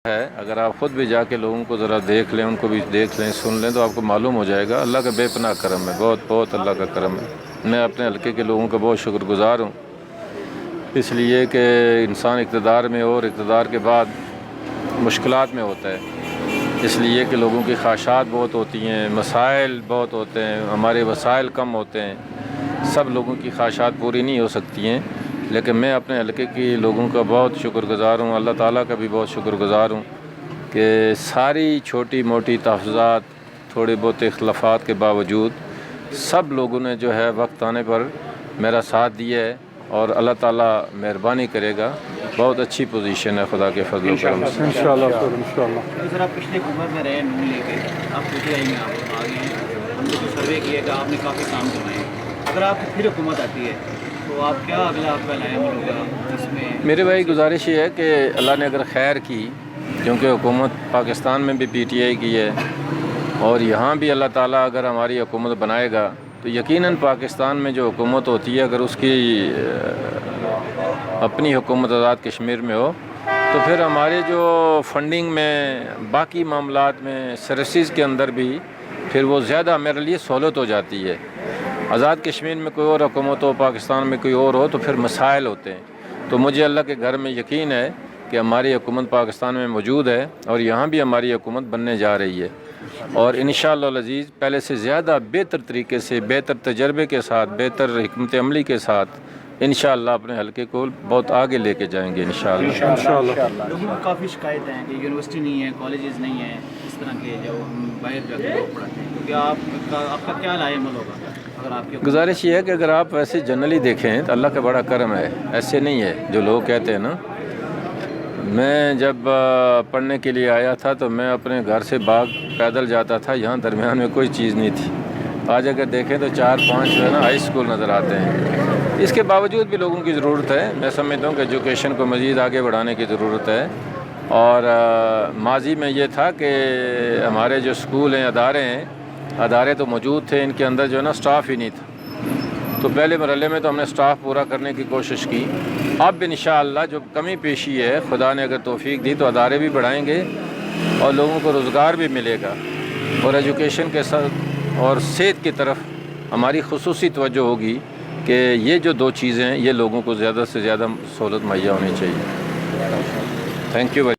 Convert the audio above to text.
ہے اگر آپ خود بھی جا کے لوگوں کو ذرا دیکھ لیں، ان کو بھی دیکھ لیں، سن لیں، تو آپ کو معلوم ہو جائے گا اللہ کا بے پناہ کرم ہے، بہت بہت اللہ کا کرم ہے۔ میں اپنے حلقے کے لوگوں کا بہت شکر گزار ہوں، اس لیے کہ انسان اقتدار میں اور اقتدار کے بعد مشکلات میں ہوتا ہے، اس لیے کہ لوگوں کی خواہشات بہت ہوتی ہیں، مسائل بہت ہوتے ہیں، ہمارے وسائل کم ہوتے ہیں، سب لوگوں کی خواہشات پوری نہیں ہو سکتی ہیں، لیکن میں اپنے حلقے کے لوگوں کا بہت شکر گزار ہوں، اللہ تعالیٰ کا بھی بہت شکر گزار ہوں کہ ساری چھوٹی موٹی تحفظات، تھوڑے بہت اختلافات کے باوجود سب لوگوں نے جو ہے وقت آنے پر میرا ساتھ دیا ہے، اور اللہ تعالیٰ مہربانی کرے گا، بہت اچھی پوزیشن ہے خدا کے فضل و کرم سے۔ انشاءاللہ انشاءاللہ۔ سر آپ پچھلے حکومت میں رہے نون لے کے، آپ پی ٹی آئی میں آپ آ گئے ہیں، ہم نے جو سروے کیا کہ آپ نے کافی کام کروائے ہیں، اگر آپ کی پھر حکومت آتی ہے تو آپ کیا اگلا آپ کا نیا عمل ہوگا اس میں؟ میرے بھائی گزارش یہ ہے کہ اللہ نے اگر خیر کی، کیونکہ حکومت پاکستان میں بھی پی ٹی آئی کی ہے اور یہاں بھی اللہ تعالیٰ اگر ہماری حکومت بنائے گا تو یقیناً پاکستان میں جو حکومت ہوتی ہے اگر اس کی اپنی حکومت آزاد کشمیر میں ہو تو پھر ہمارے جو فنڈنگ میں، باقی معاملات میں، سروسز کے اندر بھی پھر وہ زیادہ میرے لیے سہولت ہو جاتی ہے۔ آزاد کشمیر میں کوئی اور حکومت ہو، پاکستان میں کوئی اور ہو تو پھر مسائل ہوتے ہیں، تو مجھے اللہ کے گھر میں یقین ہے کہ ہماری حکومت پاکستان میں موجود ہے اور یہاں بھی ہماری حکومت بننے جا رہی ہے، اور انشاءاللہ العزیز پہلے سے زیادہ بہتر طریقے سے، بہتر تجربے کے ساتھ، بہتر حکمت عملی کے ساتھ انشاءاللہ اپنے حلقے کو بہت آگے لے کے جائیں گے انشاءاللہ۔ لوگوں کو کافی شکایتیں ہیں کہ یونیورسٹی نہیں ہے، کالجز نہیں ہیں، اس طرح کے جو باہر جا کے لوگ پڑھاتے ہیں، تو کیا آپ کا کیا نیا عمل ہوگا اگر آپ کی گزارش یہ ہے کہ اگر آپ ویسے جنرلی دیکھیں تو اللہ کا بڑا کرم ہے، ایسے نہیں ہے جو لوگ کہتے ہیں نا۔ میں جب پڑھنے کے لیے آیا تھا تو میں اپنے گھر سے باغ پیدل جاتا تھا، یہاں درمیان میں کوئی چیز نہیں تھی، آج اگر دیکھیں تو 4-5 جو ہے نا ہائی اسکول نظر آتے ہیں۔ اس کے باوجود بھی لوگوں کی ضرورت ہے، میں سمجھتا ہوں کہ ایجوکیشن کو مزید آگے بڑھانے کی ضرورت ہے، اور ماضی میں یہ تھا کہ ہمارے جو اسکول ہیں، ادارے تو موجود تھے، ان کے اندر جو ہے نا اسٹاف ہی نہیں تھا، تو پہلے مرحلے میں تو ہم نے اسٹاف پورا کرنے کی کوشش کی۔ اب انشاءاللہ جو کمی پیشی ہے، خدا نے اگر توفیق دی تو ادارے بھی بڑھائیں گے اور لوگوں کو روزگار بھی ملے گا، اور ایجوکیشن کے ساتھ اور صحت کی طرف ہماری خصوصی توجہ ہوگی کہ یہ جو 2 چیزیں ہیں یہ لوگوں کو زیادہ سے زیادہ سہولت مہیا ہونی چاہیے۔ Thank you.